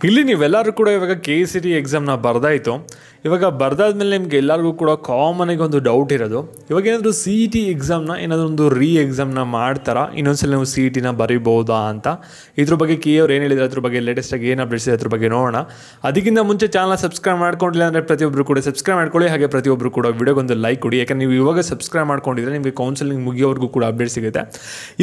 ಇಲ್ಲಿ ನೀವೆಲ್ಲರೂ ಕೂಡ ಇವಾಗ KCET ಎಕ್ಸಾಮ್ನ ಬರ್ದಾಯಿತು. ಇವಾಗ ಬರ್ದಾದ್ಮೇಲೆ ನಿಮ್ಗೆ ಎಲ್ಲರಿಗೂ ಕೂಡ ಕಾಮನಾಗಿ ಒಂದು ಡೌಟ್ ಇರೋದು, ಇವಾಗ ಏನಾದರೂ CET ಎಕ್ಸಾಮ್ನ ಏನಾದರೂ ಒಂದು ಎಕ್ಸಾಮ್ನ ಮಾಡ್ತಾರಾ, ಇನ್ನೊಂದ್ಸಲ ನೀವು CETನ ಬರೀಬಹುದಾ ಅಂತ. ಇದ್ರ ಬಗ್ಗೆ ಕೆ ಅವ್ರು ಏನು ಹೇಳಿದ್ರು, ಅದ್ರ ಬಗ್ಗೆ ಲೇಟೆಸ್ಟಾಗಿ ಏನು ಅಪ್ಡೇಟ್ಸ್ ಇದೆ ಅದ್ರ ಬಗ್ಗೆ ನೋಡೋಣ. ಅದಕ್ಕಿಂತ ಮುಂಚೆ ಚಾನಲ್ನ ಸಬ್ಸ್ಕ್ರೈಬ್ ಮಾಡ್ಕೊಂಡಿಲ್ಲ ಅಂದರೆ ಪ್ರತಿಯೊಬ್ಬರು ಕೂಡ ಸಬ್ಸ್ಕ್ರೈಬ್ ಮಾಡ್ಕೊಳ್ಳಿ. ಹಾಗೆ ಪ್ರತಿಯೊಬ್ಬರು ಕೂಡ ವಿಡಿಯೋಗೊಂದು ಲೈಕ್ ಕೊಡಿ, ಯಾಕಂದ್ರೆ ನೀವು ಇವಾಗ ಸಬ್ಸ್ಕ್ರೈಬ್ ಮಾಡ್ಕೊಂಡಿದ್ರೆ ನಿಮಗೆ ಕೌನ್ಸಿಲಿಂಗ್ ಮುಗಿಯೋವರೆಗೂ ಕೂಡ ಅಪ್ಡೇಟ್ ಸಿಗುತ್ತೆ.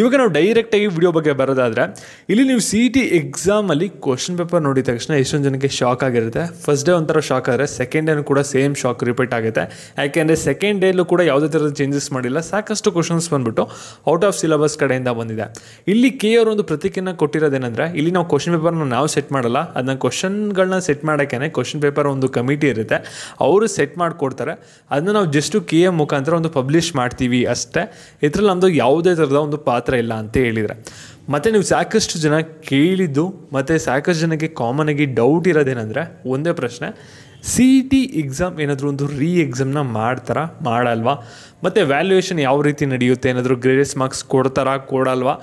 ಇವಾಗ ನಾವು ಡೈರೆಕ್ಟಾಗಿ ವಿಡಿಯೋ ಬಗ್ಗೆ ಬರೋದಾದರೆ, ಇಲ್ಲಿ ನೀವು CET ಎಕ್ಸಾಮಲ್ಲಿ ಕ್ವಶನ್ ಪೇಪರ್ ನೋಡಿದ ತಕ್ಷಣ ಎಷ್ಟೊಂದು ಜನಕ್ಕೆ ಶಾಕ್ ಆಗಿರುತ್ತೆ. ಫಸ್ಟ್ ಡೇ ಒಂಥರ ಶಾಕ್ ಆದರೆ ಸೆಕೆಂಡ್ ಡೇನೂ ಕೂಡ ಸೇಮ್ ಶಾಕ್ ರಿಪೀಟ್ ಆಗುತ್ತೆ. ಯಾಕೆಂದರೆ ಸೆಕೆಂಡ್ ಡೇಲೂ ಕೂಡ ಯಾವುದೇ ಥರದ ಚೇಂಜಸ್ ಮಾಡಿಲ್ಲ, ಸಾಕಷ್ಟು ಕ್ವಶನ್ಸ್ ಬಂದ್ಬಿಟ್ಟು ಔಟ್ ಆಫ್ ಸಿಲೆಬಸ್ ಕಡೆಯಿಂದ ಬಂದಿದೆ. ಇಲ್ಲಿ ಕೆ ಅವರು ಒಂದು ಪ್ರತಿಕ್ರಿಯೆನ ಕೊಟ್ಟಿರೋದೇನೆಂದರೆ, ಇಲ್ಲಿ ನಾವು ಕ್ವಶನ್ ಪೇಪರ್ನ ನಾವು ಸೆಟ್ ಮಾಡಲ್ಲ, ಅದನ್ನ ಕ್ವಶನ್ಗಳನ್ನ ಸೆಟ್ ಮಾಡೋಕ್ಕೆ ಕ್ವಶನ್ ಪೇಪರ್ ಒಂದು ಕಮಿಟಿ ಇರುತ್ತೆ, ಅವರು ಸೆಟ್ ಮಾಡಿಕೊಡ್ತಾರೆ. ಅದನ್ನ ನಾವು ಜಸ್ಟು KM ಮುಖಾಂತರ ಒಂದು ಪಬ್ಲಿಷ್ ಮಾಡ್ತೀವಿ ಅಷ್ಟೇ. ಇದರಲ್ಲಿ ನಮ್ಮದು ಯಾವುದೇ ಥರದ ಒಂದು ಪಾತ್ರ ಇಲ್ಲ ಅಂತ ಹೇಳಿದರೆ. ಮತ್ತು ನೀವು ಸಾಕಷ್ಟು ಜನ ಕೇಳಿದ್ದು ಮತ್ತು ಸಾಕಷ್ಟು ಜನಕ್ಕೆ ಕಾಮನಾಗಿ ಡೌಟ್ ಇರೋದೇನೆಂದರೆ, ಒಂದೇ ಪ್ರಶ್ನೆ, CET ಎಕ್ಸಾಮ್ ಏನಾದರೂ ಒಂದು ಎಕ್ಸಾಮ್ನ ಮಾಡ್ತಾರಾ ಮಾಡಲ್ವಾ, ಮತ್ತು ವ್ಯಾಲ್ಯೂಯೇಷನ್ ಯಾವ ರೀತಿ ನಡೆಯುತ್ತೆ, ಏನಾದರೂ ಗ್ರೇಸ್ ಮಾರ್ಕ್ಸ್ ಕೊಡ್ತಾರಾ ಕೊಡಲ್ವಾ,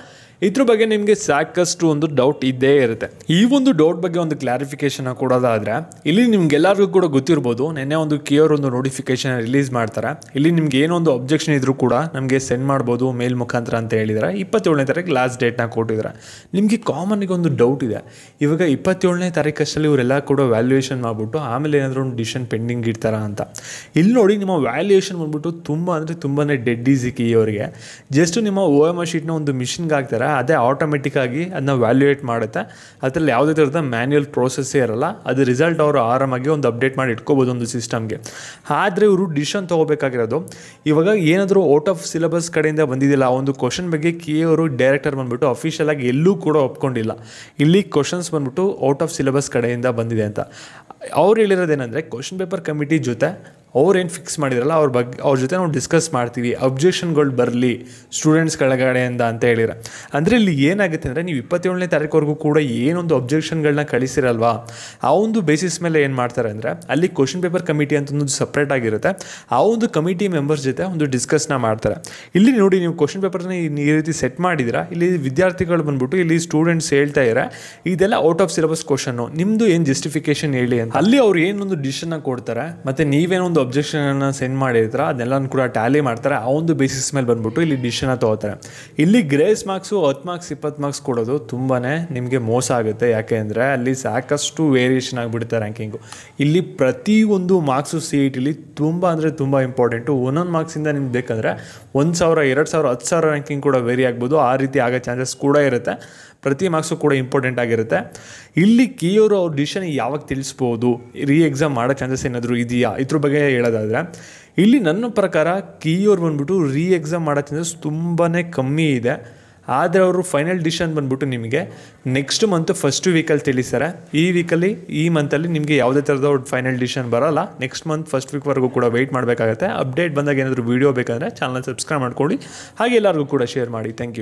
ಇದ್ರ ಬಗ್ಗೆ ನಿಮಗೆ ಸಾಕಷ್ಟು ಒಂದು ಡೌಟ್ ಇದ್ದೇ ಇರುತ್ತೆ. ಈ ಒಂದು ಡೌಟ್ ಬಗ್ಗೆ ಒಂದು ಕ್ಲಾರಿಫಿಕೇಶನ್ ಕೊಡೋದಾದರೆ, ಇಲ್ಲಿ ನಿಮ್ಗೆಲ್ಲರಿಗೂ ಕೂಡ ಗೊತ್ತಿರ್ಬೋದು, ನಿನ್ನೆ ಒಂದು ಕೆ ಅವ್ರ ಒಂದು ನೋಟಿಫಿಕೇಶನ್ ರಿಲೀಸ್ ಮಾಡ್ತಾರೆ. ಇಲ್ಲಿ ನಿಮ್ಗೆ ಏನೊಂದು ಅಬ್ಜೆಕ್ಷನ್ ಇದ್ರೂ ಕೂಡ ನಮಗೆ ಸೆಂಡ್ ಮಾಡ್ಬೋದು ಮೇಲ್ ಮುಖಾಂತರ ಅಂತ ಹೇಳಿದರೆ. 27ನೇ ತಾರೀಕು ಲಾಸ್ಟ್ ಡೇಟ್ನ ಕೊಟ್ಟಿದ್ದಾರೆ. ನಿಮಗೆ ಕಾಮನ್ಗೆ ಒಂದು ಡೌಟ್ ಇದೆ, ಇವಾಗ 27ನೇ ತಾರೀಕಷ್ಟಲ್ಲಿ ಇವರೆಲ್ಲ ಕೂಡ ವ್ಯಾಲ್ಯೂಯೇಷನ್ ಮಾಡಿಬಿಟ್ಟು ಆಮೇಲೆ ಏನಾದರೂ ಒಂದು ಡಿಸಿಷನ್ ಪೆಂಡಿಂಗ್ ಇಡ್ತಾರಾ ಅಂತ. ಇಲ್ಲಿ ನೋಡಿ, ನಿಮ್ಮ ವ್ಯಾಲ್ಯೂಯೇಷನ್ ಬಂದ್ಬಿಟ್ಟು ತುಂಬ ಅಂದರೆ ತುಂಬಾ ಡೆಡ್ ಈಸಿ ಕೆ ಅವರಿಗೆ. ಜಸ್ಟ್ ನಿಮ್ಮ OMR ಶೀಟ್ನ ಒಂದು ಮಿಷಿನ್ಗೆ ಹಾಕ್ತಾರೆ, ಅದೇ ಆಟೋಮೆಟಿಕ್ಕಾಗಿ ಅದನ್ನ ವ್ಯಾಲ್ಯೂಯೇಟ್ ಮಾಡುತ್ತೆ. ಅದರಲ್ಲಿ ಯಾವುದೇ ಥರದ ಮ್ಯಾನ್ಯುಯಲ್ ಪ್ರೋಸೆಸ್ಸೇ ಇರಲ್ಲ. ಅದು ರಿಸಲ್ಟ್ ಅವರು ಆರಾಮಾಗಿ ಒಂದು ಅಪ್ಡೇಟ್ ಮಾಡಿ ಇಟ್ಕೋಬೋದು ಒಂದು ಸಿಸ್ಟಮ್ಗೆ. ಆದರೆ ಇವರು ಡಿಸಿಷನ್ ತೊಗೋಬೇಕಾಗಿರೋದು, ಇವಾಗ ಏನಾದರೂ ಔಟ್ ಆಫ್ ಸಿಲೆಬಸ್ ಕಡೆಯಿಂದ ಬಂದಿದ್ದಿಲ್ಲ ಆ ಒಂದು ಕ್ವಶನ್ ಬಗ್ಗೆ ಕೆ ಅವರು ಡೈರೆಕ್ಟರ್ ಬಂದುಬಿಟ್ಟು ಅಫಿಷಿಯಲಾಗಿ ಎಲ್ಲೂ ಕೂಡ ಒಪ್ಕೊಂಡಿಲ್ಲ. ಇಲ್ಲಿ ಕ್ವಶನ್ಸ್ ಬಂದ್ಬಿಟ್ಟು ಔಟ್ ಆಫ್ ಸಿಲೆಬಸ್ ಕಡೆಯಿಂದ ಬಂದಿದೆ ಅಂತ. ಅವ್ರು ಹೇಳಿರೋದೇನೆಂದರೆ, ಕ್ವಶನ್ ಪೇಪರ್ ಕಮಿಟಿ ಜೊತೆ ಅವ್ರೇನು ಫಿಕ್ಸ್ ಮಾಡಿದ್ರಲ್ಲ ಅವ್ರ ಜೊತೆ ನಾವು ಡಿಸ್ಕಸ್ ಮಾಡ್ತೀವಿ, ಅಬ್ಜೆಕ್ಷನ್ಗಳು ಬರಲಿ ಸ್ಟೂಡೆಂಟ್ಸ್ ಕೆಳಗಡೆಯಿಂದ ಅಂತ ಹೇಳಿದ್ರೆ. ಅಂದರೆ ಇಲ್ಲಿ ಏನಾಗುತ್ತೆ ಅಂದರೆ, ನೀವು 27ನೇ ತಾರೀಕುವರೆಗೂ ಕೂಡ ಏನೊಂದು ಅಬ್ಜೆಕ್ಷನ್ಗಳನ್ನ ಕಳಿಸಿರಲ್ವಾ, ಆ ಒಂದು ಬೇಸಿಸ್ ಮೇಲೆ ಏನು ಮಾಡ್ತಾರೆ ಅಂದರೆ, ಅಲ್ಲಿ ಕ್ವಶನ್ ಪೇಪರ್ ಕಮಿಟಿ ಅಂತ ಒಂದು ಸಪ್ರೇಟ್ ಆಗಿರುತ್ತೆ, ಆ ಒಂದು ಕಮಿಟಿ ಮೆಂಬರ್ಸ್ ಜೊತೆ ಒಂದು ಡಿಸ್ಕಸ್ನ ಮಾಡ್ತಾರೆ. ಇಲ್ಲಿ ನೋಡಿ, ನೀವು ಕ್ವಶನ್ ಪೇಪರ್ನ ಈ ರೀತಿ ಸೆಟ್ ಮಾಡಿದ್ದೀರಾ, ಇಲ್ಲಿ ವಿದ್ಯಾರ್ಥಿಗಳು ಬಂದ್ಬಿಟ್ಟು ಇಲ್ಲಿ ಸ್ಟೂಡೆಂಟ್ಸ್ ಹೇಳ್ತಾ ಇದ್ದಾರೆ ಇದೆಲ್ಲ ಔಟ್ ಆಫ್ ಸಿಲೆಬಸ್ ಕ್ವಶನ್ನು, ನಿಮ್ಮದು ಏನು ಜಸ್ಟಿಫಿಕೇಶನ್ ಹೇಳಿ ಅಂತ. ಅಲ್ಲಿ ಅವ್ರು ಏನೊಂದು ಡಿಸಿಷನ್ನ ಕೊಡ್ತಾರೆ, ಮತ್ತು ನೀವೇನೊಂದು ಅಬ್ಜೆಕ್ಷನನ್ನು ಸೆಂಡ್ ಮಾಡಿರ್ತಾರೆ ಅದನ್ನೆಲ್ಲ ಕೂಡ ಟ್ಯಾಲಿ ಮಾಡ್ತಾರೆ. ಆ ಒಂದು ಬೇಸಿಸ್ ಮೇಲೆ ಬಂದ್ಬಿಟ್ಟು ಇಲ್ಲಿ ಡಿಸಿಷನ್ನ ತೊಗೋತಾರೆ. ಇಲ್ಲಿ ಗ್ರೇಸ್ ಮಾರ್ಕ್ಸು 10 ಮಾರ್ಕ್ಸ್ 20 ಮಾರ್ಕ್ಸ್ ಕೊಡೋದು ತುಂಬಾ ನಿಮಗೆ ಮೋಸ ಆಗುತ್ತೆ. ಯಾಕೆ ಅಂದರೆ ಅಲ್ಲಿ ಸಾಕಷ್ಟು ವೇರಿಯೇಷನ್ ಆಗಿಬಿಡುತ್ತೆ ರ್ಯಾಂಕಿಂಗು. ಇಲ್ಲಿ ಪ್ರತಿಯೊಂದು ಮಾರ್ಕ್ಸು CETಲಿ ತುಂಬ ಅಂದರೆ ತುಂಬ ಇಂಪಾರ್ಟೆಂಟು. ಒಂದೊಂದು ಮಾರ್ಕ್ಸಿಂದ ನಿಮ್ಗೆ ಬೇಕಂದರೆ 1000 2000 10,000 ರ್ಯಾಂಕಿಂಗ್ ಕೂಡ ವೇರಿ ಆಗ್ಬೋದು. ಆ ರೀತಿ ಆಗೋ ಚಾನ್ಸಸ್ ಕೂಡ ಇರುತ್ತೆ. ಪ್ರತಿ ಮಾರ್ಕ್ಸು ಕೂಡ ಇಂಪಾರ್ಟೆಂಟ್ ಆಗಿರುತ್ತೆ. ಇಲ್ಲಿ ಕೆ ಅವರು ಅವ್ರ ಡಿಸಿಷನ್ ಯಾವಾಗ ತಿಳಿಸ್ಬೋದು, ಎಕ್ಸಾಮ್ ಮಾಡೋ ಚಾನ್ಸಸ್ ಏನಾದರೂ ಇದೆಯಾ, ಇದ್ರ ಬಗ್ಗೆ ಹೇಳೋದಾದರೆ, ಇಲ್ಲಿ ನನ್ನ ಪ್ರಕಾರ ಕೆ ಅವ್ರು ಬಂದ್ಬಿಟ್ಟು ಎಕ್ಸಾಮ್ ಮಾಡೋ ಚಾನ್ಸಸ್ ತುಂಬಾ ಕಮ್ಮಿ ಇದೆ. ಆದರೆ ಅವರು ಫೈನಲ್ ಡಿಸಿಷನ್ ಬಂದ್ಬಿಟ್ಟು ನಿಮಗೆ ನೆಕ್ಸ್ಟ್ ಮಂತ್ ಫಸ್ಟ್ ವೀಕಲ್ಲಿ ತಿಳಿಸ್ತಾರೆ. ಈ ಮಂತಲ್ಲಿ ನಿಮಗೆ ಯಾವುದೇ ಥರದ ಫೈನಲ್ ಡಿಸಿಷನ್ ಬರೋಲ್ಲ. ನೆಕ್ಸ್ಟ್ ಮಂತ್ ಫಸ್ಟ್ ವೀಕ್ವರೆಗೂ ಕೂಡ ವೆಯ್ಟ್ ಮಾಡಬೇಕಾಗುತ್ತೆ. ಅಪ್ಡೇಟ್ ಬಂದಾಗ ಏನಾದರೂ ವೀಡಿಯೋ ಬೇಕಂದರೆ ಚಾನಲ್ ಸಬ್ಸ್ಕ್ರೈಬ್ ಮಾಡ್ಕೊಳ್ಳಿ, ಹಾಗೆ ಎಲ್ಲರಿಗೂ ಕೂಡ ಶೇರ್ ಮಾಡಿ. Thank you.